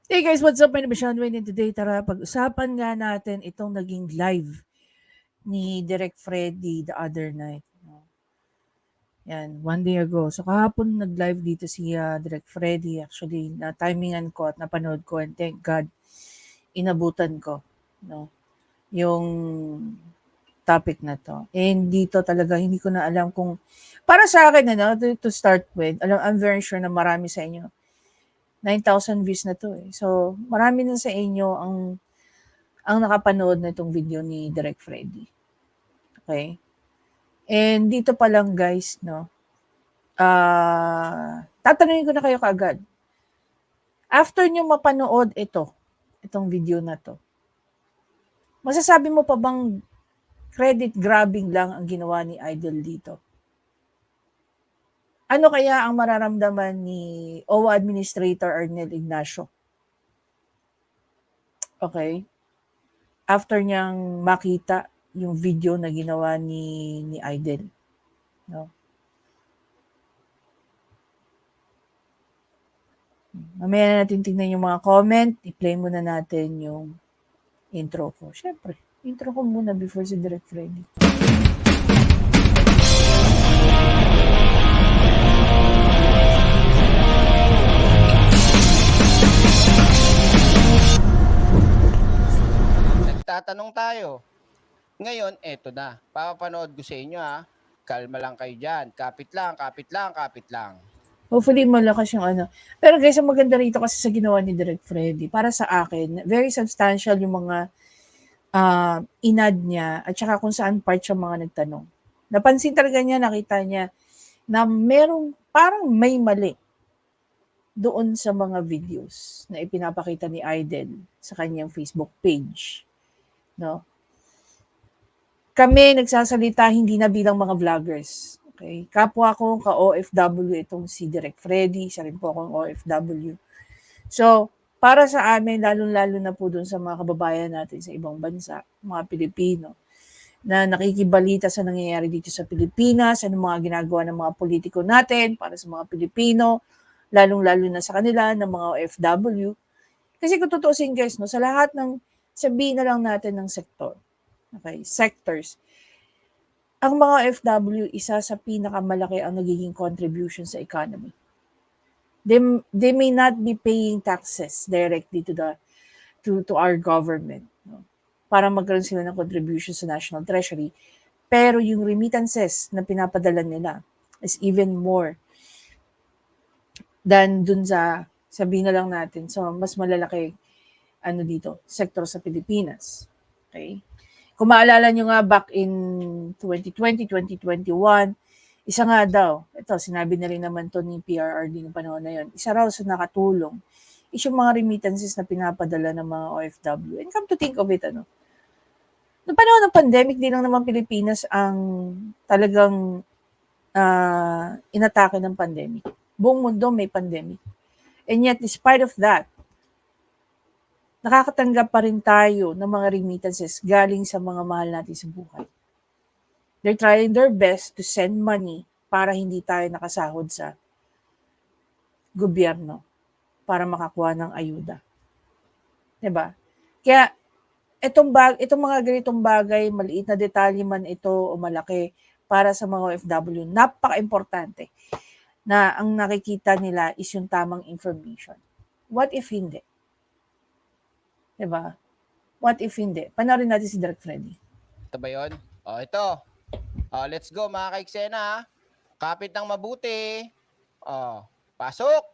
Hey guys, what's up? My name is Sean Wayne and today tara pag-usapan nga natin itong naging live ni Direk Freddy the other night. Yan, one day ago. So kahapon nag-live dito si Direk Freddy. Actually, na timingan ko at napanood ko and thank God inabutan ko. No? Yung topic na to. And dito talaga, hindi ko na alam kung, para sa akin, to start with, I'm very sure na marami sa inyo 9,000 views na to eh. So, marami na sa inyo ang nakapanood na itong video ni Direk Freddy. Okay? And dito pa lang guys, no, tatanungin ko na kayo kaagad. After nyo mapanood itong video na to, masasabi mo pa bang credit grabbing lang ang ginawa ni Idol dito? Ano kaya ang mararamdaman ni OWA Administrator Arnel Ignacio? Okay? After niyang makita yung video na ginawa ni Idol. No? Mamaya na natin tingnan yung mga comment. I-play muna natin yung intro ko. Siyempre, intro ko muna before si Direk Freddy. Nagtatanong tayo. Ngayon, eto na. Papapanood ko sa inyo ha. Kalma lang kayo dyan. Kapit lang, kapit lang, kapit lang. Hopefully malakas yung ano. Pero guys, ang maganda rito kasi sa ginawa ni Direk Freddy, para sa akin, very substantial yung mga inad niya at saka kung saan part siya mga nagtanong. Napansin talaga niya, nakita niya na merong parang may mali doon sa mga videos na ipinapakita ni Idol sa kanyang Facebook page. No? Kami nagsasalita hindi na bilang mga vloggers. Okay? Kapwa ko ka-OFW itong si Direk Freddy, isa rin po akong OFW. So, para sa amin, lalong-lalo na po dun sa mga kababayan natin sa ibang bansa, mga Pilipino, na nakikibalita sa nangyayari dito sa Pilipinas, ano mga ginagawa ng mga politiko natin para sa mga Pilipino, lalong-lalo na sa kanila, ng mga OFW. Kasi kung tutuusin guys, no, sa lahat ng, sabihin na lang natin ng sektor, okay, sectors, ang mga OFW, isa sa pinakamalaki ang nagiging contribution sa economy. They may not be paying taxes directly to our government, no, para magkaroon sila ng contribution sa national treasury. Pero yung remittances na pinapadala nila is even more than dun sa, sabihin na lang natin, so mas malalaki dito, sektor sa Pilipinas. Okay? Kung maalala nyo nga back in 2020, 2021, isa nga daw, ito sinabi na rin naman to ni PRRD ng panahon na yun, isa raw sa nakatulong is yung mga remittances na pinapadala ng mga OFW. And come to think of it, noong panahon ng pandemic, di lang naman Pilipinas ang talagang inatake ng pandemic. Buong mundo may pandemic. And yet, despite of that, nakakatanggap pa rin tayo ng mga remittances galing sa mga mahal natin sa buhay. They're trying their best to send money para hindi tayo nakasahod sa gobyerno para makakuha ng ayuda. Diba? Kaya, itong mga ganitong bagay, maliit na detalye man ito o malaki, para sa mga OFW, napaka-importante na ang nakikita nila is yung tamang information. What if hindi? Diba? What if hindi? Panoorin natin si Direk Freddy. Ito ba yun? Ito. Let's go mga kaiksena ha. Kapit ng mabuti. Pasok.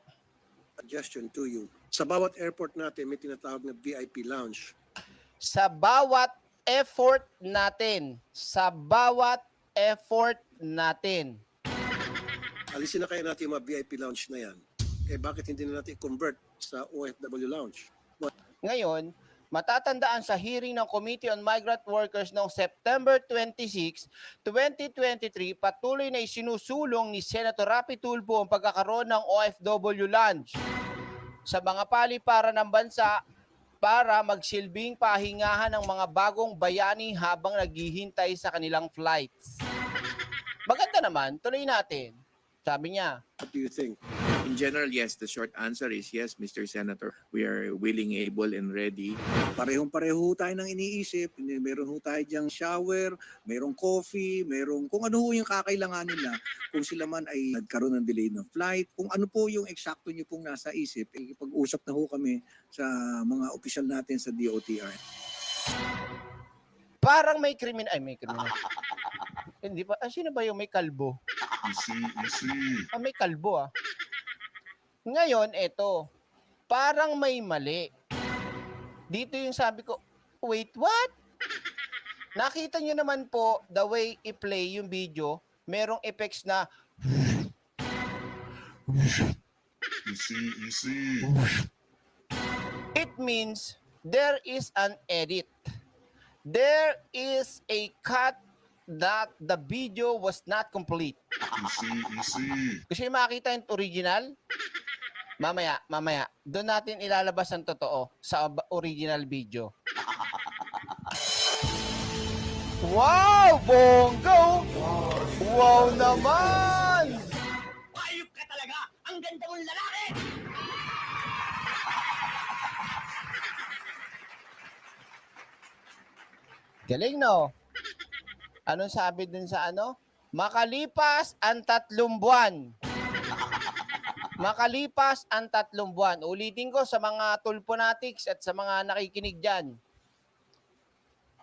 Suggestion to you. Sa bawat airport natin, may tinatawag na VIP lounge. Sa bawat effort natin. Sa bawat effort natin. Alisin na kaya natin yung mga VIP lounge na yan. Bakit hindi na natin convert sa OFW lounge? Ngayon, matatandaan sa hearing ng Committee on Migrant Workers noong September 26, 2023, patuloy na isinusulong ni Senator Rapi Tulfo ang pagkakaroon ng OFW lounge sa mga paliparan ng bansa para magsilbing pahingahan ng mga bagong bayani habang naghihintay sa kanilang flights. Maganda naman, tuloy natin. Sabi niya, What do you think? In general, yes. The short answer is yes, Mr. Senator. We are willing, able, and ready. Parehong-pareho tayo ng iniisip. Meron ho tayo diyang shower, merong coffee, merong kung ano ho yung kakailangan nila. Kung sila man ay nagkaroon ng delay ng flight, kung ano po yung eksakto nyo pong nasa isip, pag-usap na ho kami sa mga opisyal natin sa DOTR. Parang may may kriminal. Hindi pa, sino ba yung may kalbo? Easy. May kalbo Ngayon, eto, parang may mali. Dito yung sabi ko, wait, what? Nakita nyo naman po, the way i-play yung video, merong effects na Easy. it means there is an edit. There is a cut that the video was not complete. Easy. Gusto nyo makita yung original? Mamaya. Doon natin ilalabas ang totoo sa original video. Wow! Bonggo! Wow naman! Ayop ka talaga! Ang ganda mong lalaki! Galing, no? Anong sabi dun sa ano? Makalipas ang 3 buwan. Makalipas ang 3 buwan. Ulitin ko sa mga tulponatics at sa mga nakikinig dyan.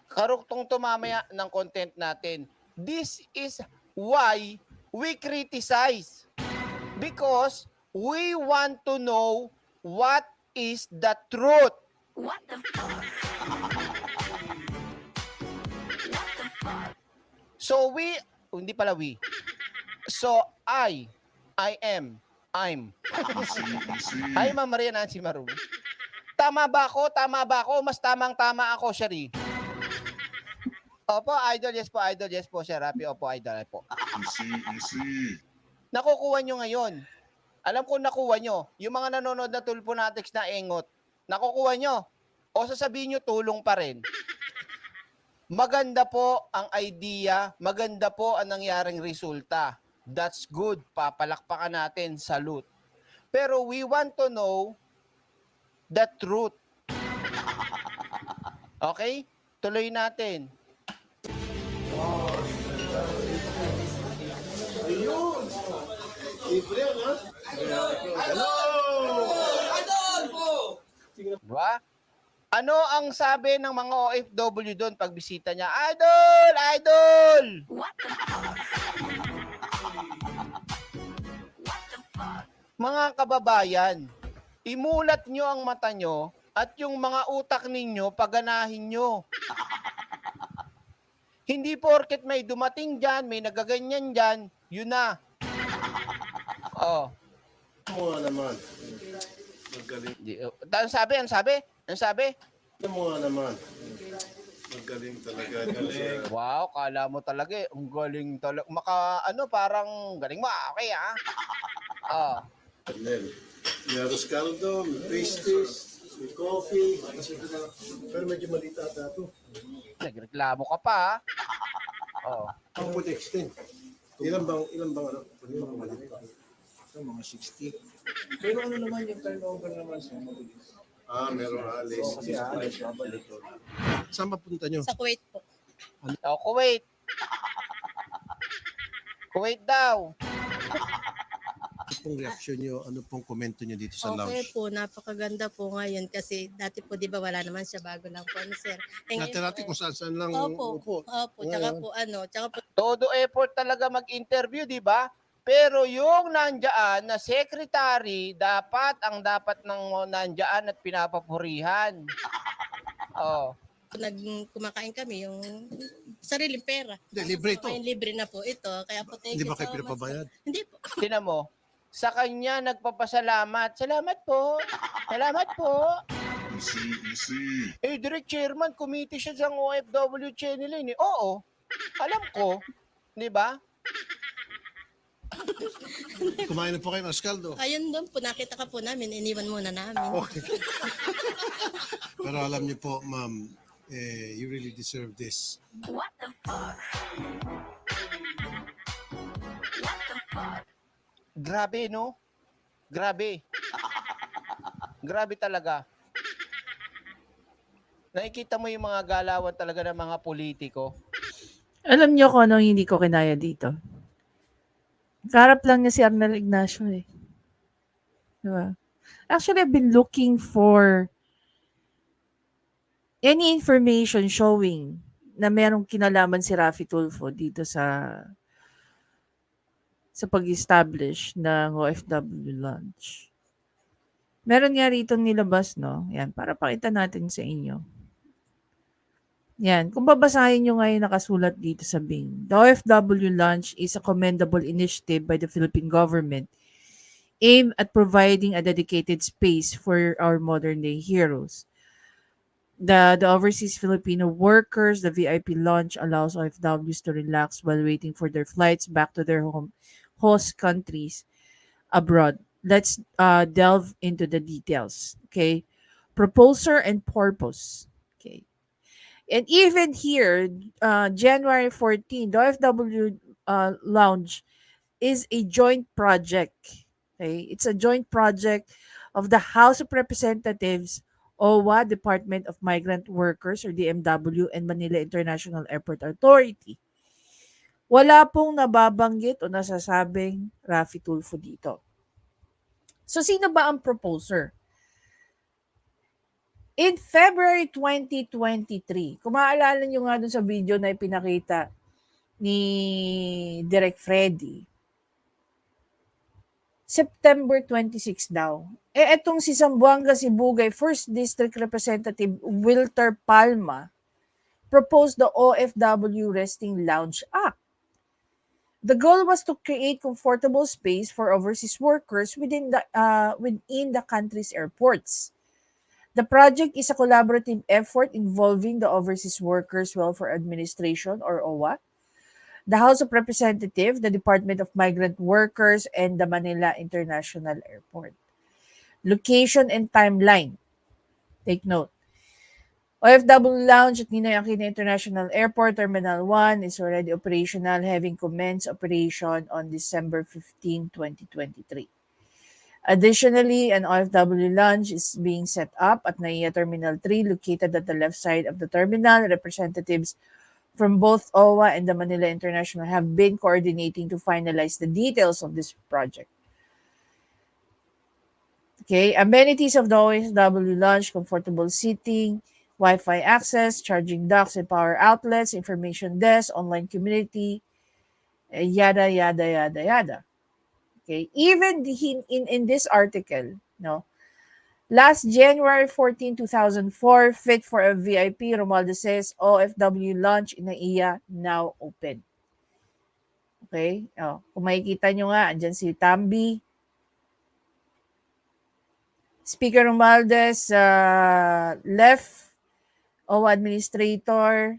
Karuktong tumamaya ng content natin. This is why we criticize. Because we want to know what is the truth. What the fuck? So hindi pala we. So I'm. Easy. Hi, Ma'am Maria Nancy Maru. Tama ba ako? Mas tamang-tama ako, Shari. Opo, idol. Yes po, Sir Rapi. Opo, idol po. Easy. Nakukuha nyo ngayon. Alam ko nakuha nyo. Yung mga nanonood na Tulponatics na engot, nakukuha nyo. O sasabihin nyo, tulong pa rin. Maganda po ang idea, maganda po ang nangyaring resulta. That's good. Papalakpakan natin. Salute. Pero we want to know the truth. Okay? Tuloy natin. Diba? Ano ang sabi ng mga OFW doon pag bisita niya? Idol! What the fuck? Mga kababayan, imulat nyo ang mata nyo at yung mga utak ninyo paganahin nyo. Hindi porket may dumating dyan, may nagaganyan dyan, yun na. Oh. Mo naman. Magaling. Ang sabi? Mo naman. Magaling talaga. Galing. Wow, kala mo talaga ang galing talaga. Parang galing mo. Okay, Oh. Galing. May arroz caldo, may pastries, may coffee. Pero medyo malita ata ito. Nagreklamo ka pa, Oh. Ang would extend. Ilan bang ano? Ilan bang malita? Ito, mga 60. Pero ano naman yung turnover naman sa mabilis? Meron alis. Kasi alis, babalik. Saan papunta nyo? Sa Kuwait po. Kuwait. Kuwait daw. Ano pong reaksyon nyo? Ano pong komento nyo dito sa Okay lounge? po, napakaganda po ngayon kasi dati po di ba wala naman siya, bago lang po ano sir. Natin kung saan lang Opo, upo. tsaka po Todo effort talaga mag-interview, di ba? Pero yung nandiyan na secretary, dapat ng nandiyan at pinapapurihan. Oh. kumakain kami yung sariling pera. Hindi, libre ito. Ngayon libre na po ito, kaya po thank Hindi you ba kayo so much. pinapabayad? Hindi po. Tinan mo, sa kanya nagpapasalamat. Salamat po. Easy. Direct chairman, committee siya sa OFW channel eh. Oo, alam ko. Di ba? Kumain na po kayo, Mas Caldo. Ayun doon po, nakita ka po namin, iniwan muna namin. Okay. Pero alam niyo po, ma'am, you really deserve this. What the fuck? Grabe, no? Grabe. Grabe talaga. Nakikita mo yung mga galawan talaga ng mga politiko. Alam niyo kung anong hindi ko kinaya dito? Kaharap lang niya si Arnel Ignacio eh. Diba? Actually, I've been looking for any information showing na merong kinalaman si Raffy Tulfo dito sa pag-establish ng OFW Lunch. Meron nga rito nilabas, no? Yan, para pakita natin sa inyo. Yan, kung babasahin nyo ngayon nakasulat dito sa Bing. The OFW Lunch is a commendable initiative by the Philippine government aimed at providing a dedicated space for our modern day heroes. The overseas Filipino workers, the VIP launch allows OFWs to relax while waiting for their flights back to their host countries abroad. Let's delve into the details. Okay. Proposer and purpose. Okay. And even here, January 14, the OFW Lounge is a joint project. Okay? It's a joint project of the House of Representatives, OWA, Department of Migrant Workers or DMW, and Manila International Airport Authority. Wala pong nababanggit o nasasabing Raffy Tulfo dito. So, sino ba ang proposer? In February 2023, kung maaalala nyo nga dun sa video na ipinakita ni Direk Freddy, September 26 daw. Etong si Zamboanga Sibugay 1st District Representative Wilter Palma proposed the OFW Resting Lounge Act. The goal was to create comfortable space for overseas workers within the country's airports. The project is a collaborative effort involving the Overseas Workers Welfare Administration or OWA, the House of Representatives, the Department of Migrant Workers, and the Manila International Airport. Location and timeline. Take note. OFW Lounge at Ninoy Aquino International Airport, Terminal 1 is already operational, having commenced operation on December 15, 2023. Additionally, an OFW lounge is being set up at NAIA Terminal 3 located at the left side of the terminal. Representatives from both OWA and the Manila International have been coordinating to finalize the details of this project. Okay, amenities of the OFW lounge, comfortable seating, Wi-Fi access, charging docks and power outlets, information desk, online community, yada, yada, yada, yada. Okay, even in this article, no, last January 14, 2004, fit for a VIP, Romualdo says, OFW launch in NAIA now open. Okay, kung makikita nyo nga, andyan si Tambi, Speaker Romualdez, left, OWA Administrator,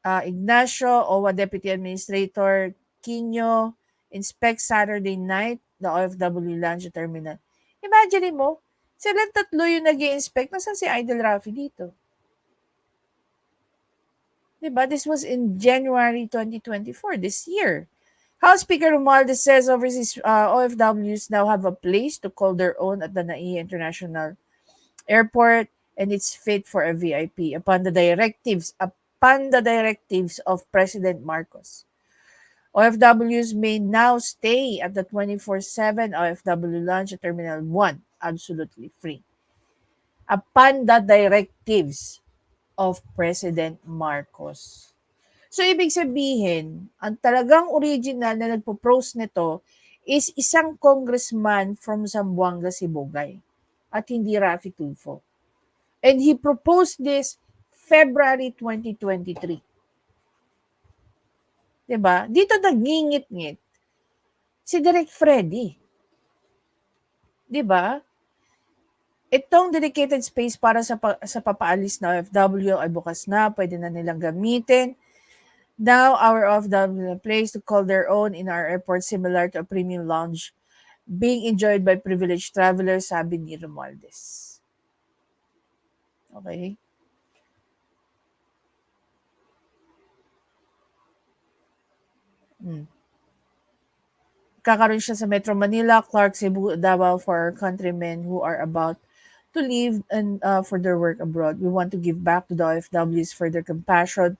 Ignacio, OWA Deputy Administrator, Quino, inspect Saturday night, the OFW Lounge Terminal. Imagine mo, silang tatlo yung nag-i-inspect. Nasaan si Idol Raffy dito? Diba? This was in January 2024, this year. House Speaker Romualdez says overseas OFWs now have a place to call their own at the NAIA International Airport and it's fit for a VIP upon the directives of President Marcos. OFWs may now stay at the 24/7 OFW Lounge at Terminal 1, absolutely free. Upon the directives of President Marcos. So, ibig sabihin, ang talagang original na nagpo-post nito is isang congressman from Zamboanga, Sibugay at hindi Raffy Tulfo. And he proposed this February 2023. Diba? Dito nagngingit-ngit si Direk Freddy. Diba? Itong dedicated space para sa papaalis na OFW ay bukas na, pwede na nilang gamitin. Now, our OFW place to call their own in our airport similar to a premium lounge being enjoyed by privileged travelers, sabi ni Romualdez. Okay? kakaroon siya sa Metro Manila, Clark, Cebu, Davao for our countrymen who are about to leave and for their work abroad. We want to give back to the OFWs for their compassion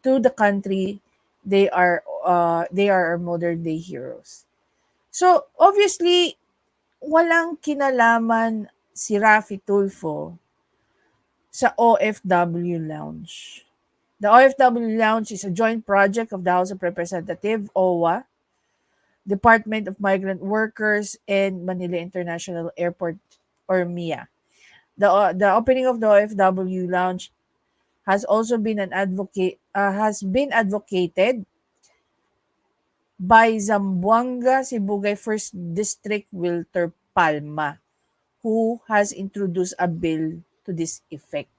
to the country. They are our modern day heroes. So obviously, walang kinalaman si Raffy Tulfo sa OFW Lounge. The OFW Lounge is a joint project of the House of Representatives, OWA, Department of Migrant Workers, and Manila International Airport, or MIA. The opening of the OFW Lounge has also been advocated by Zamboanga Sibugay First District Wilter Palma, who has introduced a bill to this effect.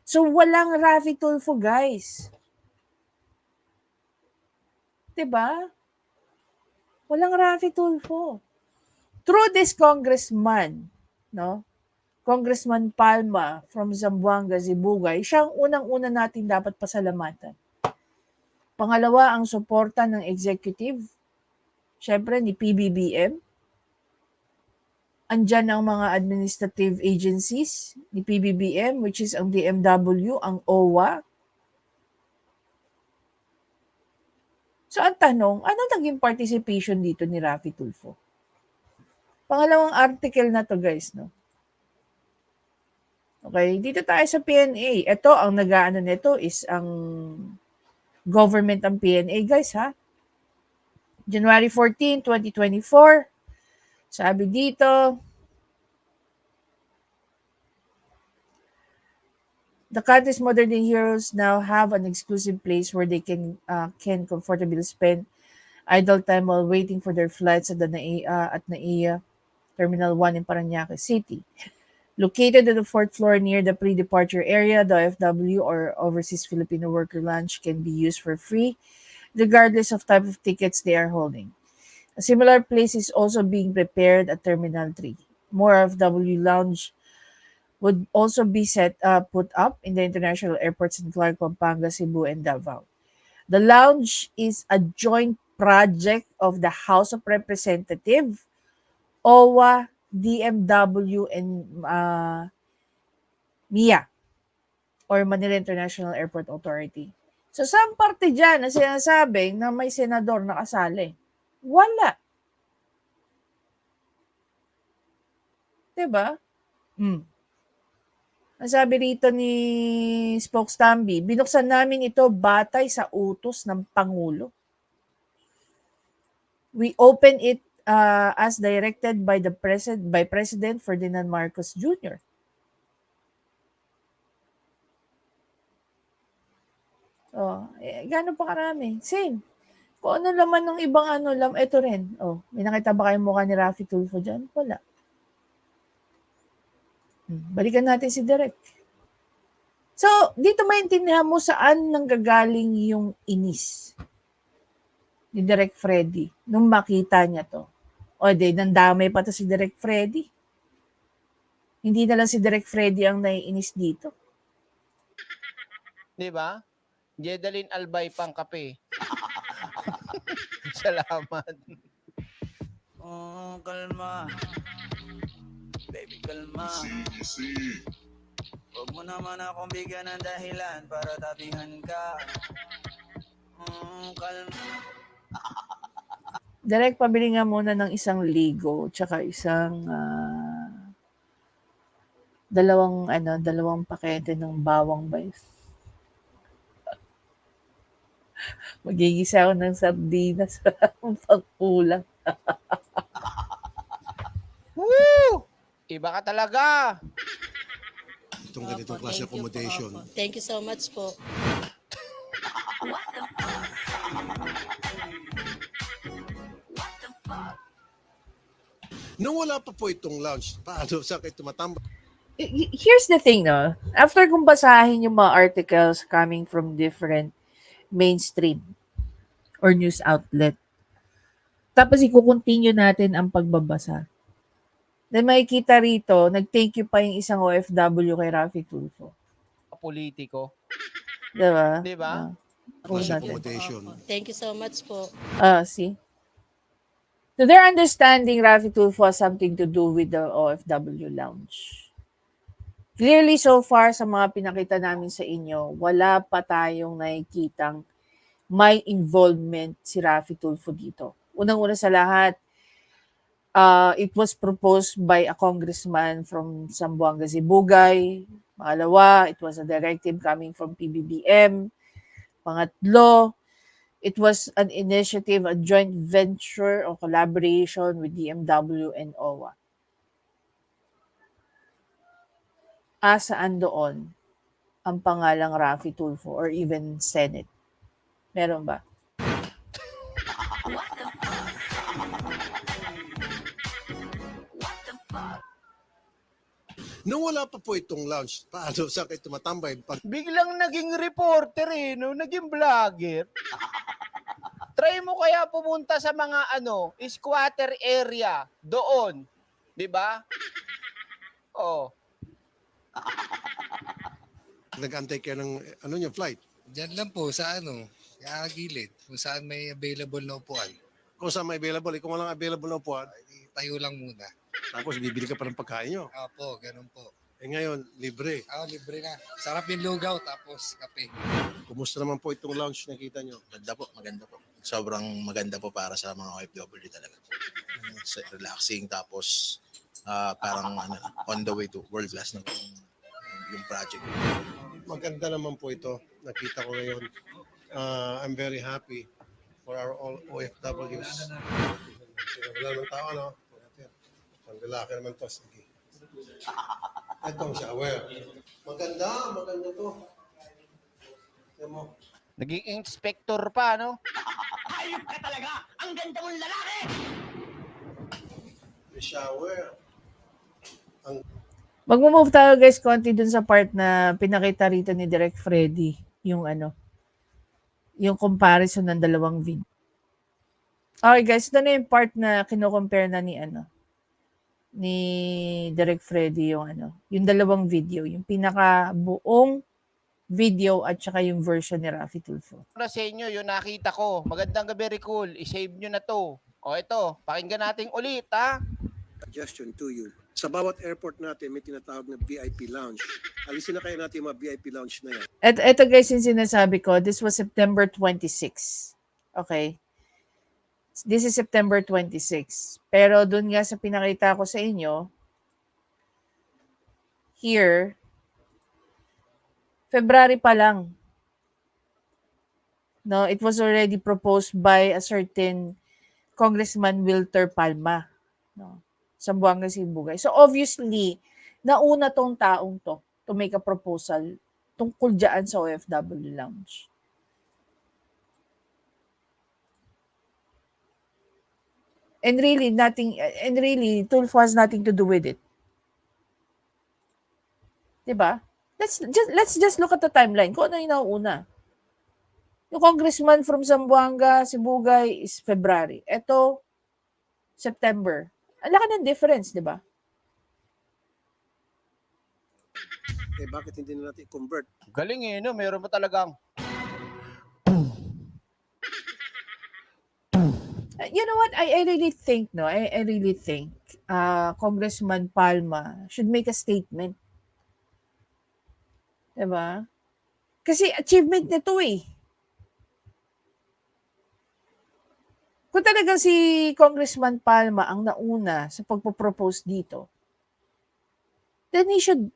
So walang Raffy Tulfo, guys. 'Di ba? Walang Raffy Tulfo. Through this congressman, no? Congressman Palma from Zamboanga, Sibugay, siyang unang-una natin dapat pasalamatan. Pangalawa, ang suporta ng executive, syempre ni PBBM. Andyan ang mga administrative agencies ni PBBM, which is ang DMW, ang OWA. So ang tanong, ano naging participation dito ni Raffy Tulfo? Pangalawang article na to, guys, no? Okay, dito tayo sa PNA. Ito, ang nag-aano nito is ang government ang PNA, guys, ha? January 14, 2024. Sabi dito, the country's modern day heroes now have an exclusive place where they can comfortably spend idle time while waiting for their flights at the NAIA Terminal 1 in Parañaque City. Located on the 4th floor near the pre-departure area, the OFW or Overseas Filipino Worker Lounge can be used for free, regardless of type of tickets they are holding. A similar place is also being prepared at Terminal 3. More OFW Lounge would also be put up in the international airports in Clark, Pampanga, Cebu, and Davao. The lounge is a joint project of the House of Representatives, OWA, DMW, and MIA, or Manila International Airport Authority. So, saan parte dyan na sinasabing na may senador na kasali? Wala. Diba? Ang sabi rito ni Spokestambi, binuksan namin ito batay sa utos ng Pangulo. We open it as directed by President Ferdinand Marcos Jr. Gano'n pa karami? Same. Kung ano laman ng ibang ito rin. May nakita ba kayong mukha ni Raffy Tulfo dyan? Wala. Balikan natin si Direk. So, dito maintindihan mo saan nanggagaling yung inis ni Direk Freddy nung makita niya to. Nandamay pa to si Direk Freddy. Hindi na lang si Direk Freddy ang naiinis dito. Di ba? Jedalyn Albay pang kape. Salamat. Kalma. Baby, kalma. Easy. Huwag mo naman akong bigyan ng dahilan para tabihan ka. Kalma. Direk, pabili nga muna ng isang ligo tsaka isang dalawang pakete ng bawang ba? Magigisa ako ng sardinas pangkulang. Woo! Iba ka talaga. Itong ganitong klase accommodation. Thank you so much po. What the fuck? What the fuck? Nung wala pa po itong lounge, paano sa kayo tumatambak? Here's the thing, no? After kong basahin yung mga articles coming from different mainstream or news outlet, tapos i-continue natin ang pagbabasa. Then makikita rito, nag-thank you pa yung isang OFW kay Raffy Tulfo. Politiko. Diba? Di ba? Thank you. Klase Natin. accommodation. Thank you so much po. See? To their understanding, Rafi Tulfo has something to do with the OFW lounge. Clearly, so far, sa mga pinakita namin sa inyo, wala pa tayong nakikitang may involvement si Rafi Tulfo dito. Unang-una sa lahat, it was proposed by a congressman from Zamboanga, Sibugay. Pangalawa, it was a directive coming from PBBM. Pangatlo, it was an initiative, a joint venture or collaboration with DMW and OWA. Saan doon ang pangalang Rafi Tulfo or even Senate? Meron ba? What the fuck? What the fuck? Nung wala pa po itong lounge, paano sa kayo tumatambay? Biglang naging reporter no? Naging vlogger. Try mo kaya pumunta sa mga squatter area doon. 'Di ba? Oh. Nag-antay kayo ng yung flight. Diyan lang po sa gilid, kung saan may available na upuan. Kung saan may available, kung walang available na upuan, Tayo lang muna. tapos bibili ka pa ng pagkain nyo. Opo, ganun po. Ngayon, libre. Libre na. Sarap yung lugaw, tapos kape. Kumusta naman po itong lounge nakita nyo? Maganda po. Sobrang maganda po para sa mga OFW talaga. Relaxing tapos parang on the way to world class na yung project. Maganda naman po ito. Nakita ko ngayon. I'm very happy for our all OFWs. Wala naman tao, no? Ang lalaki naman to. Sige. Itong shower. Maganda to. Tignan mo. Naging inspector pa, no? Hayop ka talaga! Ang ganda mong lalaki! May shower. Mag-move tayo guys konti dun sa part na pinakita rito ni Direk Freddy, yung yung comparison ng dalawang video. Okay guys, ito na yung part na kino-compare na ni Direk Freddy yung yung dalawang video, yung pinakabuong video at saka yung version ni Rafi Tulfo. Para sa inyo, yung nakita ko. Magandang gabi, very cool. I-save nyo na to. O ito, pakinggan natin ulit, ha? Suggestion to you. Sa bawat airport natin, may tinatawag na VIP lounge. Alisin na kayo natin yung mga VIP lounge na yan. At ito guys, yung sinasabi ko, this was September 26. Okay? This is September 26. Pero dun nga sa pinakita ko sa inyo, here, February pa lang. No, it was already proposed by a certain Congressman Wilter Palma. No, Zamboanga, Sibugay. So obviously, nauna tong taong to make a proposal tungkol dyan sa OFW lounge. And really, Tulfo has nothing to do with it. Diba? Let's just look at the timeline. Kung ano yung nauuna. Yung congressman from Zamboanga, Sibugay is February. Ito, September. Ang laki ng difference, di ba? Bakit hindi na natin i-convert? Galing no? Meron mo talagang... You know what? I really think, I really think Congressman Palma should make a statement. Diba? Kasi achievement nito Kung talagang si Congressman Palma ang nauna sa pagpo-propose dito, then he should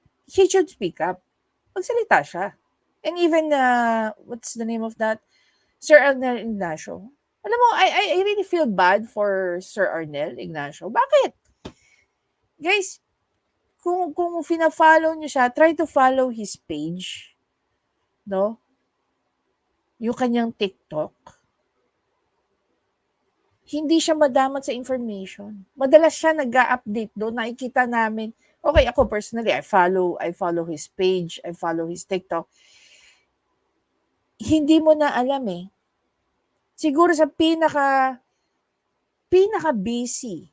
speak up. Magsalita siya. And even, what's the name of that? Sir Arnel Ignacio. Alam mo, I really feel bad for Sir Arnel Ignacio. Bakit? Guys, kung fina-follow niyo siya, try to follow his page. No? Yung kanyang TikTok. Hindi siya madamat sa information. Madalas siya nag-a-update doon. Nakikita namin. Okay, ako personally, I follow his page, I follow his TikTok. Hindi mo na alam Siguro sa pinaka busy,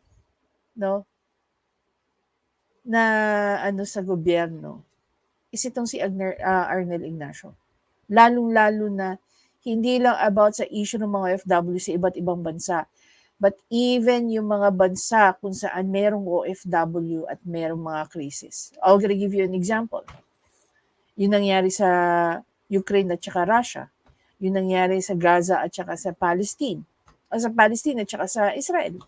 no? Na sa gobyerno is itong si Arnel Ignacio. Lalong-lalo na hindi lang about sa issue ng mga OFW sa iba't ibang bansa. but even yung mga bansa kung saan merong OFW at merong mga krisis. I'll gonna give you an example. Yung nangyari sa Ukraine at saka Russia. Yung nangyari sa Gaza at saka sa Palestine. O sa Palestine at saka sa Israel.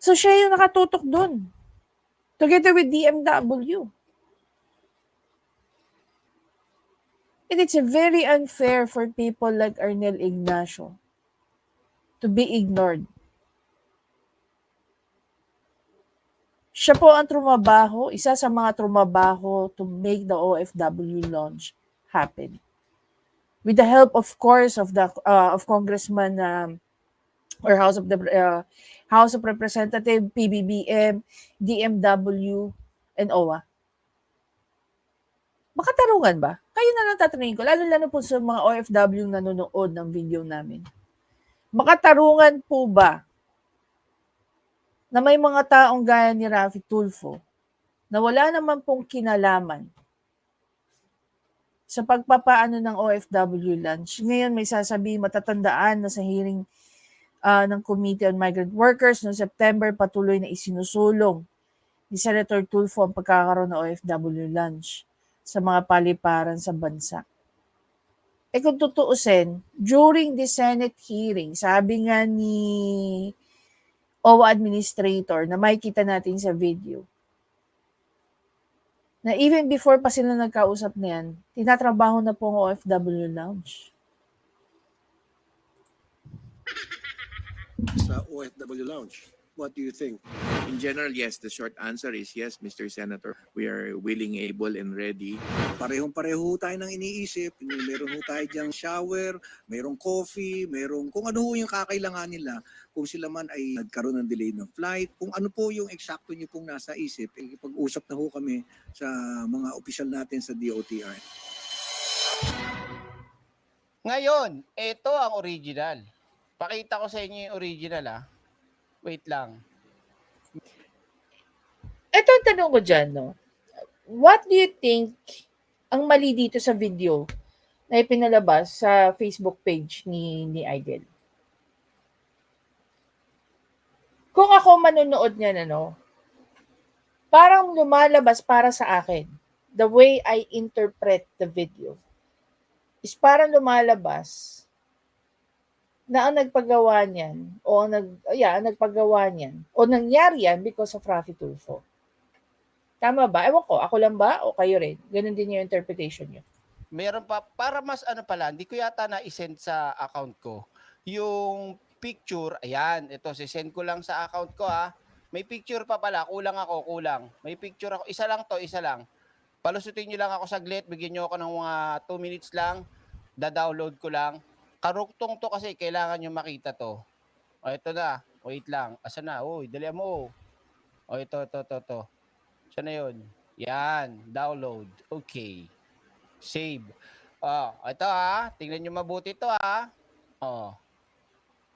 So siya yung nakatutok dun. Together with DMW. And it's very unfair for people like Arnel Ignacio to be ignored. Siya po ang trumabaho, isa sa mga trumabaho to make the OFW launch happen. With the help, of course, of Congressman or House of Representative, PBBM, DMW, and OWA. Makatarungan ba? Kayo na lang tatanungin ko, lalo po sa mga OFW nanonood ng video namin. Makatarungan po ba na may mga taong gaya ni Raffy Tulfo na wala naman pong kinalaman sa pagpapaano ng OFW lunch? Ngayon may sasabihin, matatandaan na sa hearing ng Committee on Migrant Workers noong September, patuloy na isinusulong ni Senator Tulfo ang pagkakaroon ng OFW lunch sa mga paliparan sa bansa. Kung tutuusin, during the Senate hearing, sabi nga ni OWA Administrator na makikita natin sa video, na even before pa sila nagkausap na yan, tinatrabaho na po ang OFW lounge. Sa OFW Lounge. What do you think? In general, yes. The short answer is yes, Mr. Senator. We are willing, able, and ready. Parehong-pareho tayo ng iniisip. Meron ho tayo diyang shower, merong coffee, merong kung ano ho yung kakailangan nila. Kung sila man ay nagkaroon ng delay ng flight, kung ano po yung eksakto nyo pong nasa isip, pag-usap na ho kami sa mga opisyal natin sa DOTR. Ngayon, ito ang original. Pakita ko sa inyo yung original Wait lang. Ito ang tanong ko dyan, no? What do you think ang mali dito sa video na ipinalabas sa Facebook page ni Idol? Kung ako manonood niyan, parang lumalabas para sa akin, the way I interpret the video, is parang lumalabas na ang nagpagawa niyan o nagpagawa niyan o nangyari yan because of Raffy Tulfo. Tama ba? Ewan ko, ako lang ba o kayo rin? Ganun din yung interpretation niyo. Meron pa, para mas pala, hindi ko yata na-send sa account ko. Yung picture, ayan, ito, sisend ko lang sa account ko May picture pa pala, kulang. May picture ako, isa lang. Palusutin nyo lang ako saglit, bigyan nyo ako ng mga 2 minutes lang, da-download ko lang. Karugtong to kasi kailangan nyo makita to. O ito na. Wait lang. Asa na? Uy, dali mo. O ito. Saan na yun? Yan. Download. Okay. Save. Ito tingnan nyo mabuti to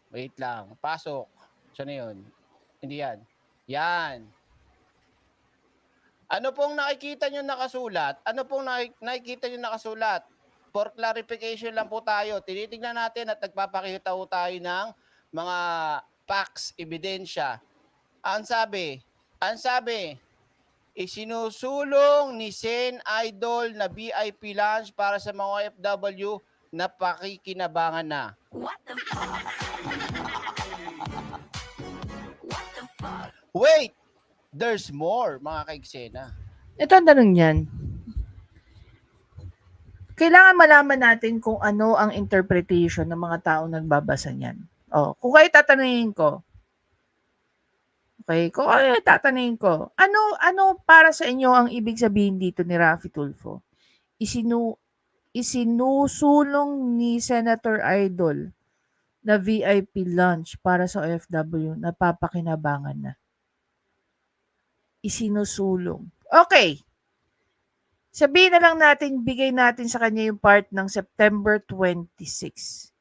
Wait lang. Pasok. Saan na yun? Hindi yan. Yan. Ano pong nakikita nyo nakasulat? For clarification lang po tayo, tinitingnan natin at nagpapakita po tayo ng mga facts, ebidensya. Ang sabi, isinusulong ni Sen Idol na VIP lunch para sa mga OFW na pakikinabangan na. What the fuck? What the fuck? Wait! There's more, mga kaigsena. Ito ang tanong niyan. Kailangan malaman natin kung ano ang interpretation ng mga taong nagbabasa niyan. Kung kayo tatanungin ko, ano para sa inyo ang ibig sabihin dito ni Raffy Tulfo? Isinusulong ni Senator Idol na VIP lunch para sa OFW na papakinabangan na. Isinusulong. Okay. Sabihin na lang natin, bigay natin sa kanya yung part ng September 26.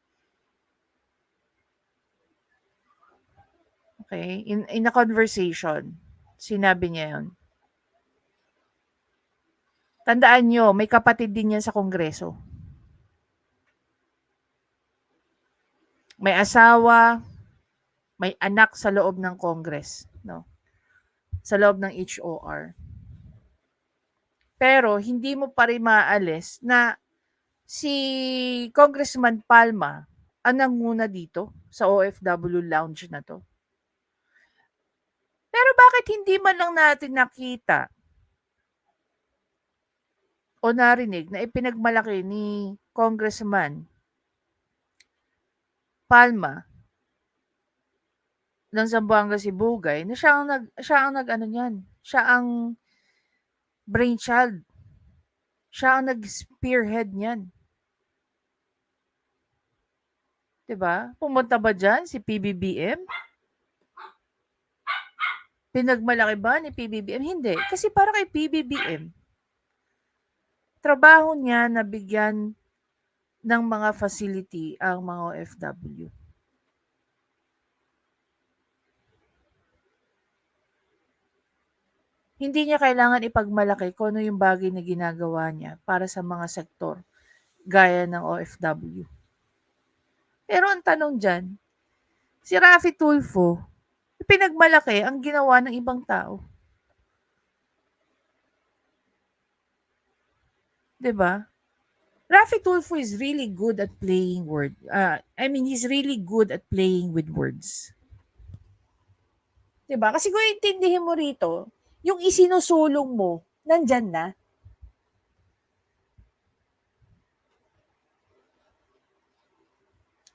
Okay? In a conversation, sinabi niya yun. Tandaan nyo, may kapatid din yan sa Kongreso. May asawa, may anak sa loob ng Congress, no? Sa loob ng HOR. Pero hindi mo pa rin maaalis na si Congressman Palma ang nanguna dito sa OFW lounge na to. Pero bakit hindi man lang natin nakita o narinig na ipinagmalaki ni Congressman Palma ng Zamboanga Sibugay na siya ang nag-ano niyan. Siya ang brainchild. Siya ang nag-spearhead niyan. 'Di ba? Pumunta ba diyan si PBBM? Pinagmalaki ba ni PBBM? Hindi. Kasi para kay PBBM, trabaho niya na bigyan ng mga facility ang mga OFW. Hindi niya kailangan ipagmalaki kung ano yung bagay na ginagawa niya para sa mga sektor gaya ng OFW. Pero ang tanong dyan, si Raffy Tulfo, pinagmalaki ang ginawa ng ibang tao. 'Di ba? Raffy Tulfo is really good at playing he's really good at playing with words. 'Di ba? Kasi kung intindihin mo rito, yung isinusulong mo, nandyan na.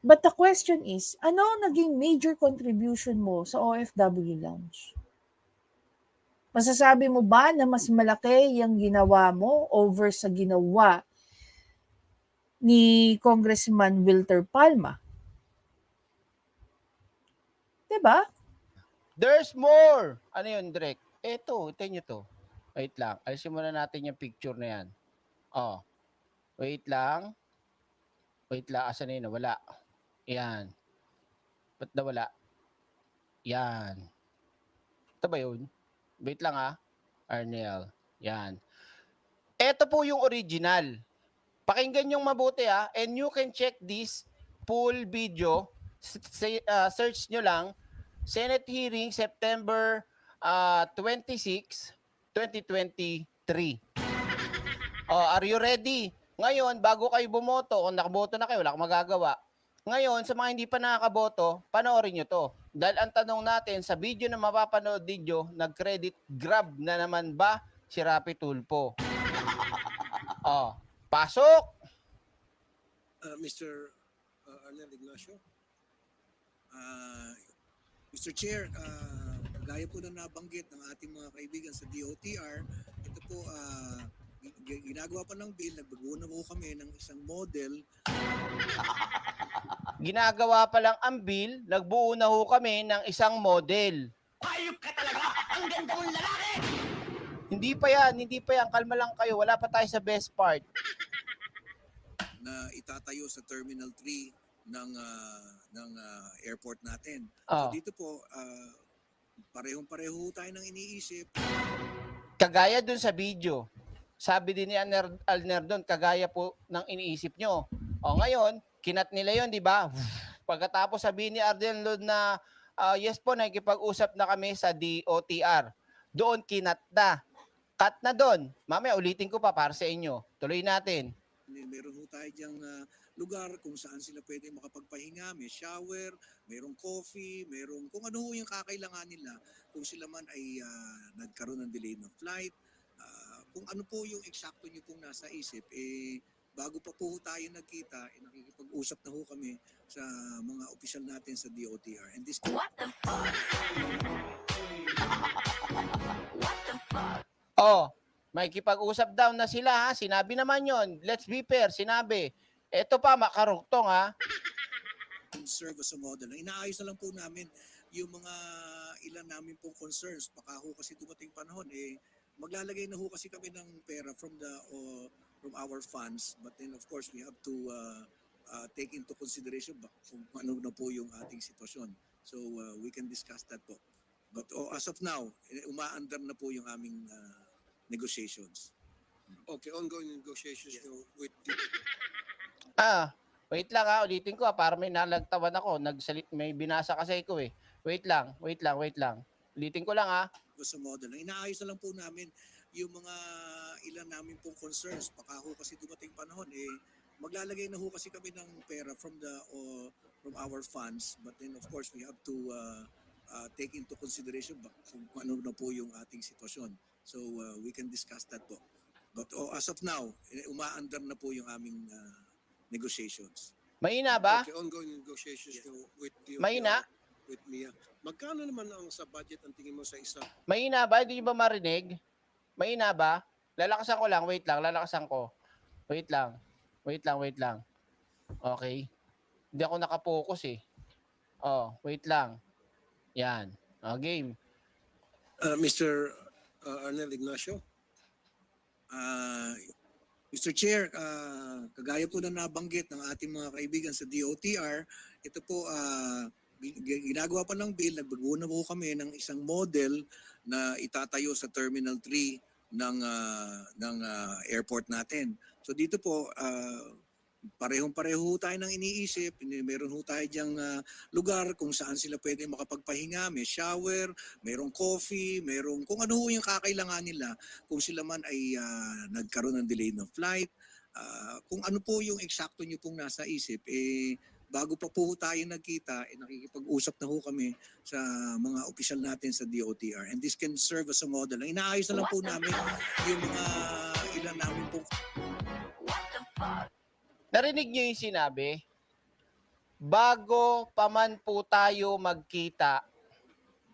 But the question is, ano ang naging major contribution mo sa OFW Lounge? Masasabi mo ba na mas malaki yung ginawa mo over sa ginawa ni Congressman Wilter Palma? Diba? There's more! Ano yun, Direk? Eto, ito nyo to. Wait lang. Alisin muna natin yung picture na yan. Oh. Wait lang. Wait lang. Asan na yun? Wala. Yan. Ba't nawala? Yan. Ito ba yun? Wait lang ha. Arnel. Yan. Ito po yung original. Pakinggan yung mabuti ha. And you can check this full video. Search nyo lang. Senate hearing September 26, 2023. Are you ready? Ngayon, bago kayo bumoto, kung nakaboto na kayo, wala kang magagawa. Ngayon, sa mga hindi pa nakakaboto, panoorin nyo to. Dahil ang tanong natin, sa video na mapapanood ninyo, nag-credit grab na naman ba si Raffy Tulfo? Pasok! Mr. Arnel Ignacio, Mr. Chair, gaya po na nabanggit ng ating mga kaibigan sa DOTR, ito po, ginagawa pa ng bill, nagbago na po kami ng isang model. Ginagawa pa lang ang bill, nagbuo na ho kami ng isang model. Ayop ka talaga! Ang ganda mong lalaki! Hindi pa yan. Kalma lang kayo. Wala pa tayo sa best part. Na itatayo sa Terminal 3 ng airport natin. Oh. So dito po, parehong-pareho tayo ng iniisip. Kagaya dun sa video. Sabi din ni Alner doon, kagaya po ng iniisip nyo. Ngayon, kinat nila yon, di ba? Pagkatapos sabihin ni Arnel doon na, yes po, nakikipag-usap na kami sa DOTR. Doon kinat na. Cut na doon. Mamaya ulitin ko pa para sa inyo. Tuloy natin. Meron ho tayo diyang lugar kung saan sila pwede makapagpahinga, may shower, mayroong coffee, mayroong kung ano ho yung kakailangan nila. Kung sila man ay nagkaroon ng delay ng flight, kung ano po yung eksakto nyo pong nasa isip, bago pa po tayo nagkita, nakikipag-usap na ho kami sa mga opisyal natin sa DOTR. And this What the fuck? What the fuck? May kipag-usap daw na sila ha. Sinabi naman yon. Let's be fair. Sinabi. Ito pa, makarugtong ha. serve as a model. Inaayos na lang po namin yung mga ilan namin pong concerns. Baka ho kasi dumating panahon, maglalagay na ho kasi kami ng pera from our funds. But then of course, we have to take into consideration kung ano na po yung ating sitwasyon. So we can discuss that po. But as of now, umaandar na po yung aming negotiations. Okay, ongoing negotiations with Wait lang ulitin ko para may nalagtawan ako. May binasa kasi ko . Wait lang. Ulitin ko lang Sa model. Inaayos na lang po namin yung mga ilan namin pong concerns. Baka ho kasi dumating panahon, maglalagay na ho kasi kami ng pera from our funds. But then of course we have to take into consideration kung ano na po yung ating sitwasyon. So we can discuss that po. But as of now, umaandar na po yung aming negotiations. Mahina ba? Okay, ongoing negotiations with you. Mahina? With Mia. Magkano naman ang sa budget ang tingin mo sa isa? Mahina ba? Hindi nyo ba marinig? Mahina ba? Lalakasan ko lang. Wait lang. Lalakasan ko. Wait lang. Okay. Hindi ako nakapokus eh. Wait lang. Yan. Game. Mr. Arnel Ignacio? Mr. Chair, kagaya po na nabanggit ng ating mga kaibigan sa DOTR, ito po ginagawa pa ng bill, nagbago na po kami ng isang model na itatayo sa Terminal 3 ng airport natin. So dito po, parehong-pareho tayo ng iniisip. Meron ho tayo diyang lugar kung saan sila pwede makapagpahinga. May shower, mayroong coffee, mayroong kung ano ho yung kakailangan nila. Kung sila man ay nagkaroon ng delay ng flight. Kung ano po yung eksakto nyo pong nasa isip, bago pa po tayo nagkita, nakikipag-usap na ho kami sa mga opisyal natin sa DOTR. And this can serve as a model. Inaayos na lang po namin yung mga ilan namin pong... Narinig nyo yung sinabi? Bago pa man po tayo magkita,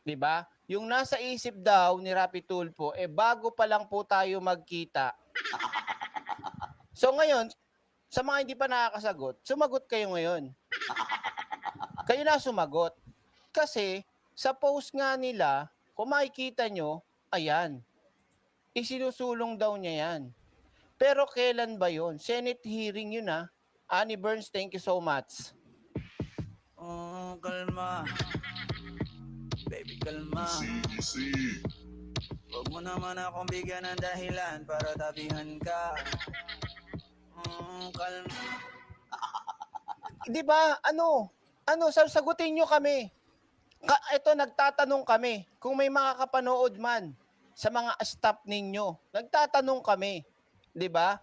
di ba? Yung nasa isip daw ni Rapi Tulfo, bago pa lang po tayo magkita. So ngayon, sa mga hindi pa nakakasagot, sumagot kayo ngayon. Kayo na sumagot. Kasi sa post nga nila, kung makikita nyo, ayan, isinusulong daw niya yan. Pero kailan ba yon? Senate hearing yun Annie Burns, thank you so much. Kalma. Baby, kalma. Easy. Huwag mo naman akong bigyan ng dahilan para tabihan ka. Kalma. Di ba? Sagutin nyo kami. Ito, nagtatanong kami. Kung may mga kapanood man sa mga staff ninyo, nagtatanong kami. Di ba?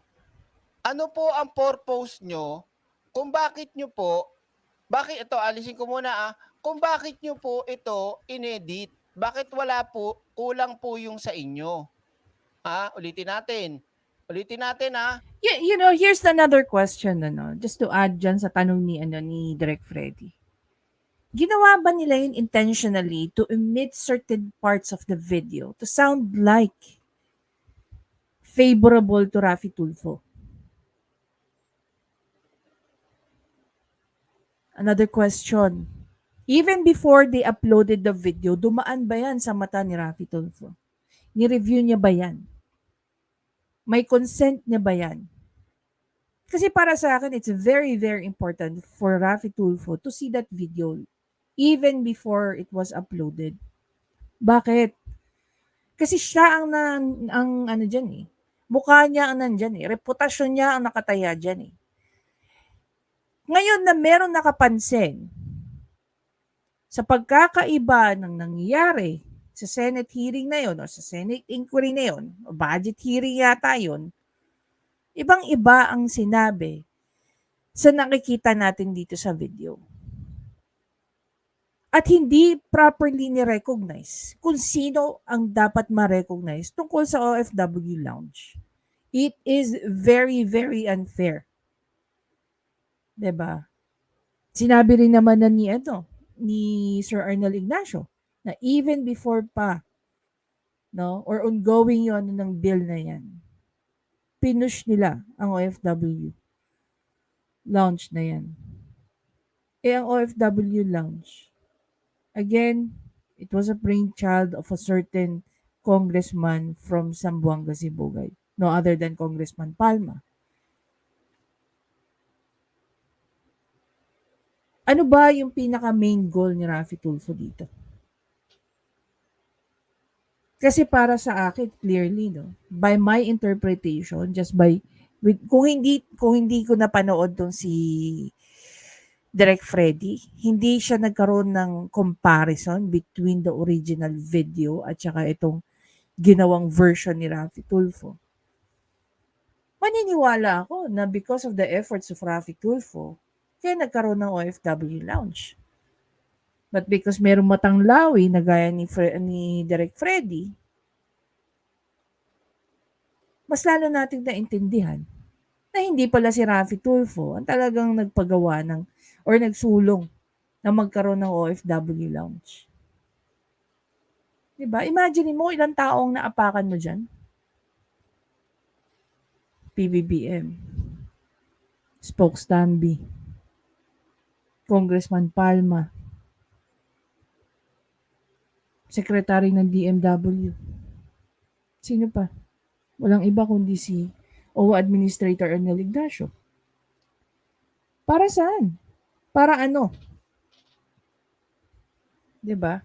Ano po ang purpose nyo? Kung bakit nyo po, alisin ko muna kung bakit nyo po ito inedit? Bakit wala po, kulang po yung sa inyo? Ulitin natin. You know, here's another question, just to add dyan sa tanong ni Direk Freddy. Ginawa ba nila yun intentionally to omit certain parts of the video to sound like favorable to Rafi Tulfo? Another question. Even before they uploaded the video, dumaan ba yan sa mata ni Rafi Tulfo? Ni-review niya ba yan? May consent niya ba yan? Kasi para sa akin, it's very, very important for Rafi Tulfo to see that video even before it was uploaded. Bakit? Kasi siya ang ano dyan mukha niya ang nandyan reputasyon niya ang nakataya dyan Ngayon na meron nakapansin sa pagkakaiba ng nangyayari sa Senate hearing na yon o sa Senate inquiry na yon o budget hearing yata yon, ibang-iba ang sinabi sa nakikita natin dito sa video. At hindi properly ni-recognize kung sino ang dapat ma-recognize tungkol sa OFW Lounge. It is very, very unfair. Diba? Sinabi rin naman na ni Sir Arnel Ignacio na even before pa or ongoing yon ng bill na yan, pinush nila ang OFW Lounge na yan. Ang OFW Lounge, again, it was a brainchild of a certain congressman from Zamboanga, Sibugay. No other than Congressman Palma. Ano ba yung pinaka-main goal ni Rafi Tulfo dito? Kasi para sa akin, clearly, by my interpretation, kung hindi ko napanood tong si Direk Freddy, hindi siya nagkaroon ng comparison between the original video at saka itong ginawang version ni Raffy Tulfo. Maniniwala ako na because of the efforts of Raffy Tulfo, kaya nagkaroon ng OFW Lounge. But because merong matang lawi na gaya ni Direk Freddy, mas lalo nating naintindihan na hindi pala si Raffy Tulfo ang talagang nagpagawa ng or nagsulong na magkaroon ng OFW Lounge. Diba? Imagine mo ilang taong naapakan mo dyan. PBBM, Spokestamby, Congressman Palma, Secretary ng DMW. Sino pa? Walang iba kundi si OWA Administrator Ernel Ignacio. Para saan? Para ano? 'Di ba?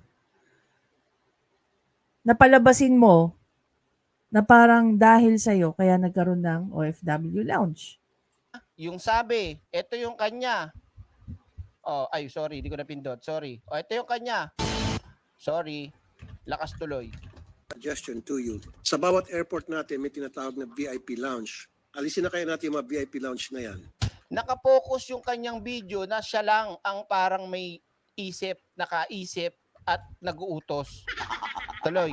Napalabasin mo na parang dahil sa'yo kaya nagkaroon ng OFW Lounge. Yung sabi, ito yung kanya. Oh, ay sorry, di ko napindot. Sorry. Oh, ito yung kanya. Sorry. Lakas tuloy. Suggestion to you. Sa bawat airport natin may tinatawag na VIP lounge. Alisin na kaya natin yung mga VIP lounge na yan. Nakapokus yung kanyang video na siya lang ang parang may isip, nakaisip at nag-uutos. Tuloy.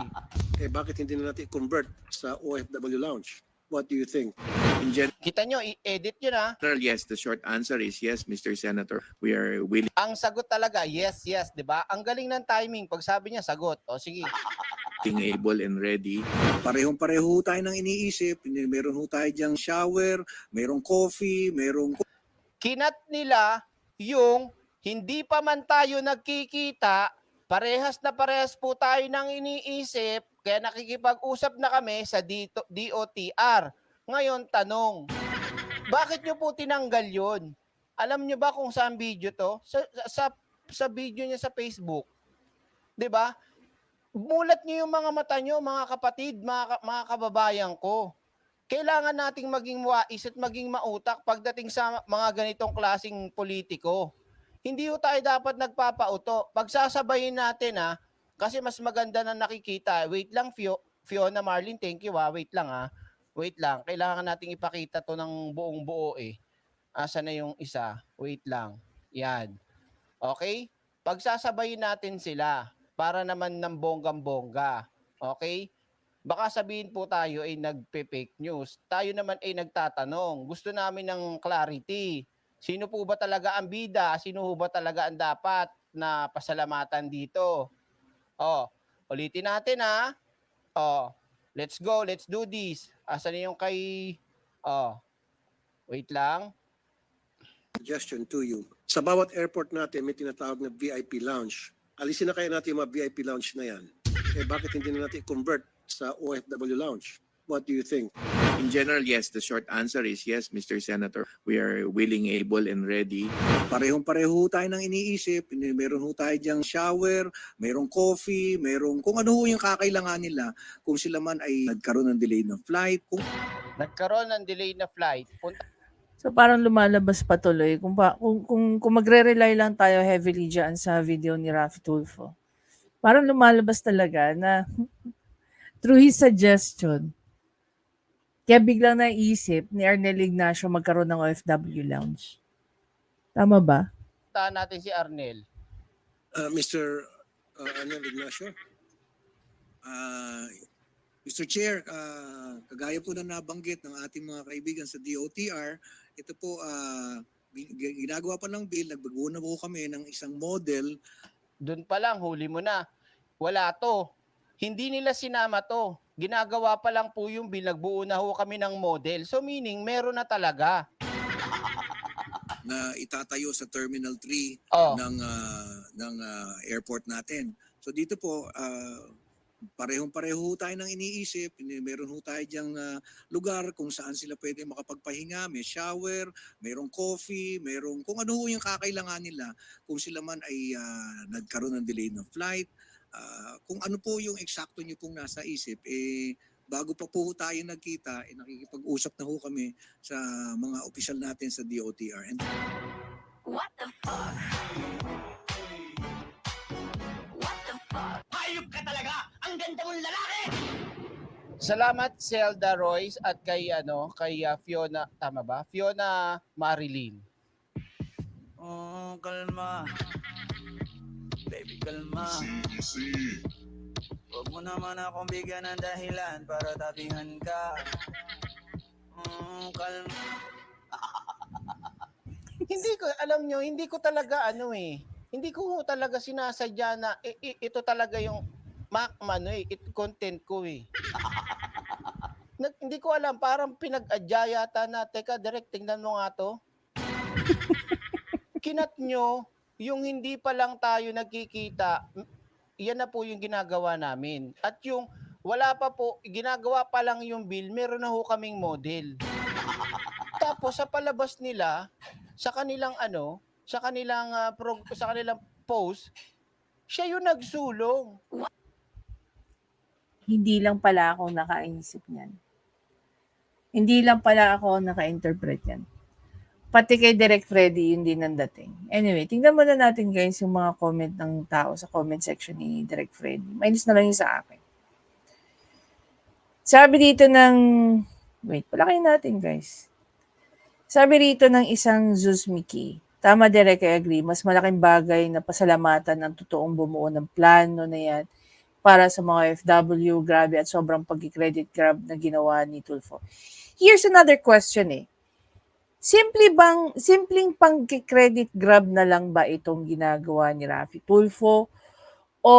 Eh bakit hindi na natin convert sa OFW lounge? What do you think? In general, Kita nyo, i-edit nyo na. yes, the short answer is yes, Mr. Senator. We are willing Ang sagot talaga, yes, yes, di ba? Ang galing ng timing. Pag sabi niya, sagot. O sige. able and ready. Parehong-pareho ho tayo ng iniisip. Meron ho tayo diyang shower, merong coffee, merong Kinat nila yung hindi pa man tayo nagkikita, parehas na parehas po tayo ng iniisip, kaya nakikipag-usap na kami sa DOTR. Ngayon, tanong, bakit nyo po tinanggal yun? Alam nyo ba kung saan video to? Sa video niya sa Facebook. 'Di ba? Mulat nyo yung mga mata nyo, mga kapatid, mga kababayan ko. Kailangan nating maging wais at maging mautak pagdating sa mga ganitong klaseng politiko. Hindi ho tayo dapat nagpapauto. Pagsasabayin natin kasi mas maganda na nakikita. Wait lang, Fiona Marlin, thank you wait lang Wait lang, kailangan nating ipakita to ng buong buo Asa na yung isa? Wait lang. Yan. Okay? Pagsasabayin natin sila para naman ng bonggang-bongga. Okay? Baka sabihin po tayo ay nagpe-fake news. Tayo naman ay nagtatanong. Gusto namin ng clarity. Sino po ba talaga ang bida? Sino po ba talaga ang dapat na pasalamatan dito? Ulitin natin let's go, let's do this. Asan na yung kay... wait lang. Suggestion to you. Sa bawat airport natin may tinatawag na VIP lounge. Alisin na kaya natin yung mga VIP lounge na yan. Eh bakit hindi na natin convert sa OFW lounge? What do you think? In general, yes, the short answer is yes, Mr. Senator. We are willing, able, and ready. parehong-pareho ho tayo ng iniisip. Meron ho tayo diyang shower, merong coffee, merong kung ano ho yung kakailangan nila. Kung sila man ay nagkaroon ng delay ng flight, Nagkaroon ng delay na flight. So parang lumalabas patuloy kung magre-rely lang tayo heavily diyan sa video ni Raffy Tulfo. Parang lumalabas talaga na through his suggestion, kaya biglang naisip ni Ernel Ignacio magkaroon ng OFW Lounge. Tama ba? Tahan natin si Arnel. Mr. Arnel Ignacio? Mr. Chair, kagaya po na nabanggit ng ating mga kaibigan sa DOTR, ito po ginagawa pa ng bill, nagbago na po kami ng isang model. Doon pa lang, huli mo na. Wala to. Hindi nila sinama to. Ginagawa pa lang po yung bill, nagbuo na ho kami ng model. So meaning, meron na talaga. Na itatayo sa Terminal 3 ng airport natin. So dito po, parehong-pareho tayo ng iniisip. Meron ho tayo diyang lugar kung saan sila pwede makapagpahinga. May shower, merong coffee, merong kung ano ho yung kakailangan nila. Kung sila man ay nagkaroon ng delay ng flight, kung ano po yung eksakto nyo pong nasa isip, bago pa po tayo nagkita, nakikipag-usap na ho kami sa mga opisyal natin sa DOTR. And What the fuck? What the fuck? Hayop ka talaga! Ang ganda mong lalaki! Salamat Zelda Royce at kay Fiona, tama ba? Fiona Marilyn. Oh, kalma. Baby, kalma. Easy. Huwag mo naman akong bigyan ng dahilan para tabihan ka. Kalma. Hindi ko talaga hindi ko talaga sinasadya na ito talaga yung content ko eh. Hindi ko alam, parang pinag-adya yata na, teka, direct, tingnan mo nga to. Kinat nyo, yung hindi pa lang tayo nagkikita, yan na po yung ginagawa namin. At yung wala pa po, ginagawa pa lang yung bill, meron na ho kaming model. Tapos sa palabas nila, sa kanilang sa kanilang post, siya yung nagsulong. Hindi lang pala ako nakaisip niyan. Hindi lang pala ako naka-interpret yan. Pati kay Direct Freddy, yun din ang dating. Anyway, tingnan muna natin guys yung mga comment ng tao sa comment section ni Direct Freddy. Minus na lang yung sa akin. Sabi dito ng... Wait, palakayin natin guys. Sabi rito ng isang Zuzmiki, tama Direct, I agree, mas malaking bagay na pasalamatan ng totoong bumuo ng plano na yan para sa mga FW, grabe at sobrang pag-credit grab na ginawa ni Tulfo. Here's another question eh. Simpleng pang-credit grab na lang ba itong ginagawa ni Raffy Tulfo o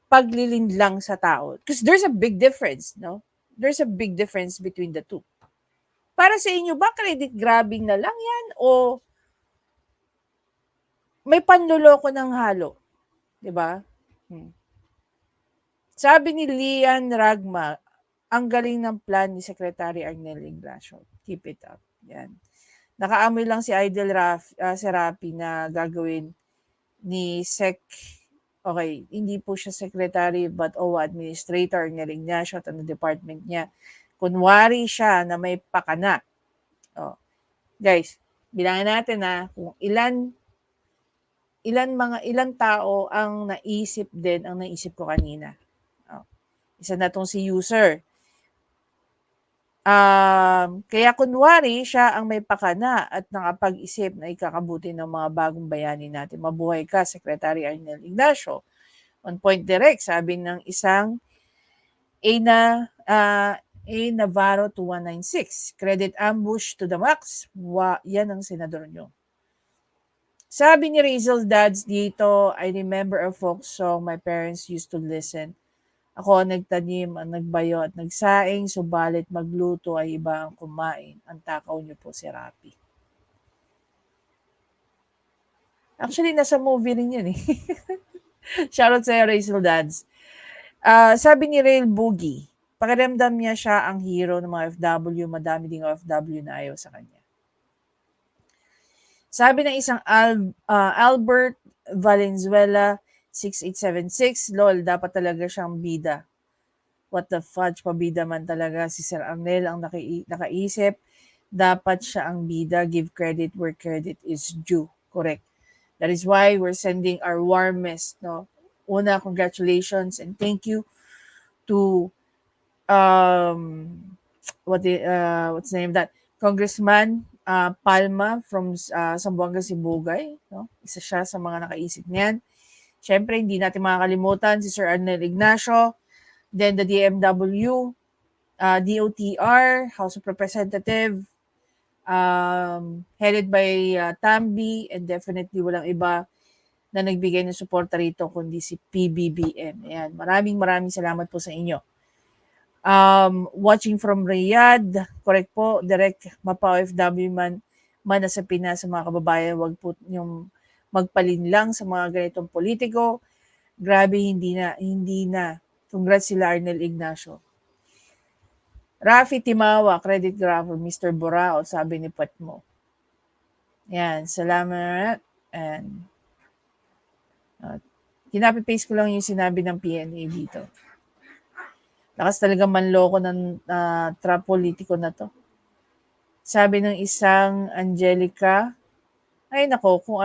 paglilin lang sa tao? Because there's a big difference, no? There's a big difference between the two. Para sa inyo ba credit grabbing na lang yan o may panloloko ng halo? 'Di ba? Sabi ni Lian Ragma, ang galing ng plan ni Secretary Arnel Ignacio. Keep it up. Yan. Nakaamoy lang si Idol Serapi na gagawin ni okay, hindi po siya secretary but administrator Arnel Ignacio at ang department niya. Kunwari siya na may pakana. Oh. Guys, bilangin natin kung ilan tao ang naisip ko kanina. Oh. Isa na tong si user. Kaya kunwari siya ang may pakana at nakapag-isip na ikakabuti ng mga bagong bayani natin. Mabuhay ka, Secretary Arnel Ignacio. On point direct, sabi ng isang A Navarro 2196. Credit ambush to the max. Yan ang senador nyo. Sabi ni Razel Dads dito, I remember a folk song my parents used to listen. Ako ang nagtanim, ang nagbayo at nagsaing, subalit magluto ay iba ang kumain. Ang takaw niyo po si Rapi. Actually, nasa movie rin yun eh. Shoutout sa'yo, Razel Dads. Sabi ni Rail Boogie, pakiramdam niya siya ang hero ng mga FW, madami ding OFW na ayaw sa kanya. Sabi ng isang Albert Valenzuela, 6876, lol, dapat talaga siyang bida. What the fudge, pabida man talaga. Si Sir Arnel ang nakaisip. Dapat siya ang bida. Give credit where credit is due. Correct. That is why we're sending our warmest, no? Una, congratulations and thank you to what's the name of that? Congressman Palma from Zamboanga, Sibugay. No? Isa siya sa mga nakaisip niyan. Siyempre, hindi natin makakalimutan si Sir Arnel Ignacio, then the DMW, DOTR, House of Representative, headed by Tambi, and definitely walang iba na nagbigay ng suporta rito kundi si PBBM. Ayan, maraming salamat po sa inyo. Watching from Riyadh, correct po, direct mapa-OFW man nasa Pinas sa mga kababayan, wag po yung magpalinlang sa mga ganitong politiko. Grabe, hindi na. Congrats sila Arnel Ignacio. Raffy Timawa, credit grapher, Mr. Borao, sabi ni Patmo. Yan, salamat. And kinapi-paste ko lang yung sinabi ng PNA dito. Lakas talaga manloko ng trap politiko na to. Sabi ng isang Angelica, Ay nako, kung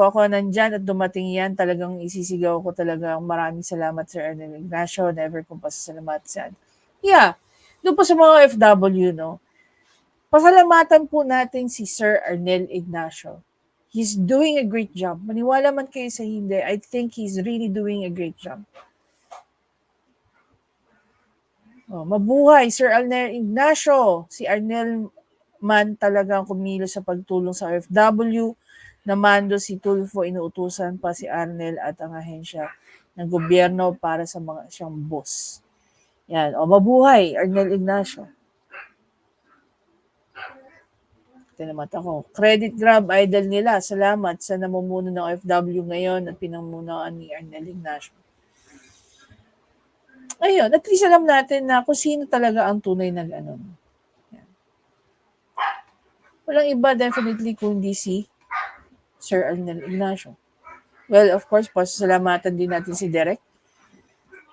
ako nandyan at dumating yan, talagang isisigaw ko talaga maraming salamat Sir Arnel Ignacio, never kong pasasalamatan. Yeah, doon po sa mga OFW, no? Pasalamatan po natin si Sir Arnel Ignacio. He's doing a great job. Maniwala man kayo sa hindi, I think he's really doing a great job. Oh, mabuhay, Sir Arnel Ignacio. Si Arnel man talagang kumilos sa pagtulong sa OFW. Namando si Tulfo, inuutusan pa si Arnel at ang ahensya ng gobyerno para sa mga siyang boss. Yan. O, mabuhay, Arnel Ignacio. Tinamat ako. Credit grab, idol nila. Salamat sa namumuno ng OFW ngayon at pinangunaan ni Arnel Ignacio. Ayun, at least alam natin na kung sino talaga ang tunay na ganon. Yan. Walang iba definitely kundi si Sir Arnel Ignacio. Well, of course, pasasalamatan din natin si Derek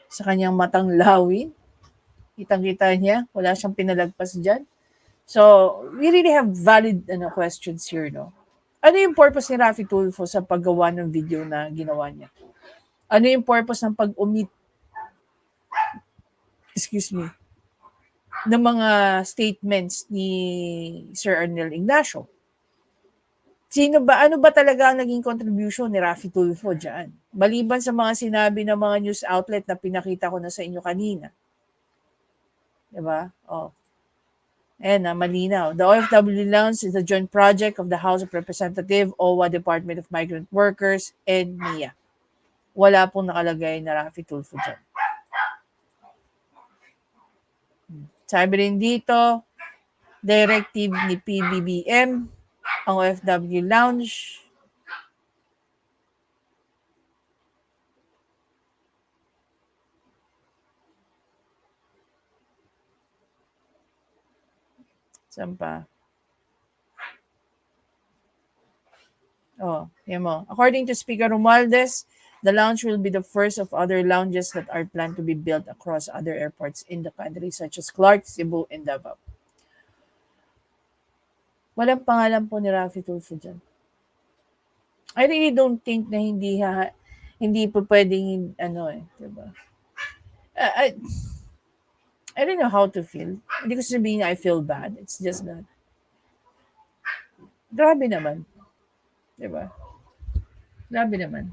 sa kanyang matang lawin. Kitang-kita niya, wala siyang pinalagpas dyan. So, we really have valid questions here, no? Ano yung purpose ni Raffy Tulfo sa paggawa ng video na ginawa niya? Ano yung purpose ng pag-omit ng mga statements ni Sir Arnel Ignacio? Ano ba talaga ang naging contribution ni Raffy Tulfo dyan? Maliban sa mga sinabi ng mga news outlet na pinakita ko na sa inyo kanina. Diba? Oh. Ayan na, malinaw. The OFW Lounge is a joint project of the House of Representatives, OWA, Department of Migrant Workers, and NIA. Wala pong nakalagay na Raffy Tulfo dyan. Sabi rin dito, directive ni PBBM, ang OFW Lounge. Saan pa? Oh, yan mo. According to Speaker Romualdez, the lounge will be the first of other lounges that are planned to be built across other airports in the country such as Clark, Cebu, and Davao. Walang pangalan po ni Raffy Tulfo dyan. I really don't think na hindi po pwedeng, diba? I don't know how to feel. Hindi ko sabihin I feel bad. It's just that, grabe naman. Diba? Grabe naman.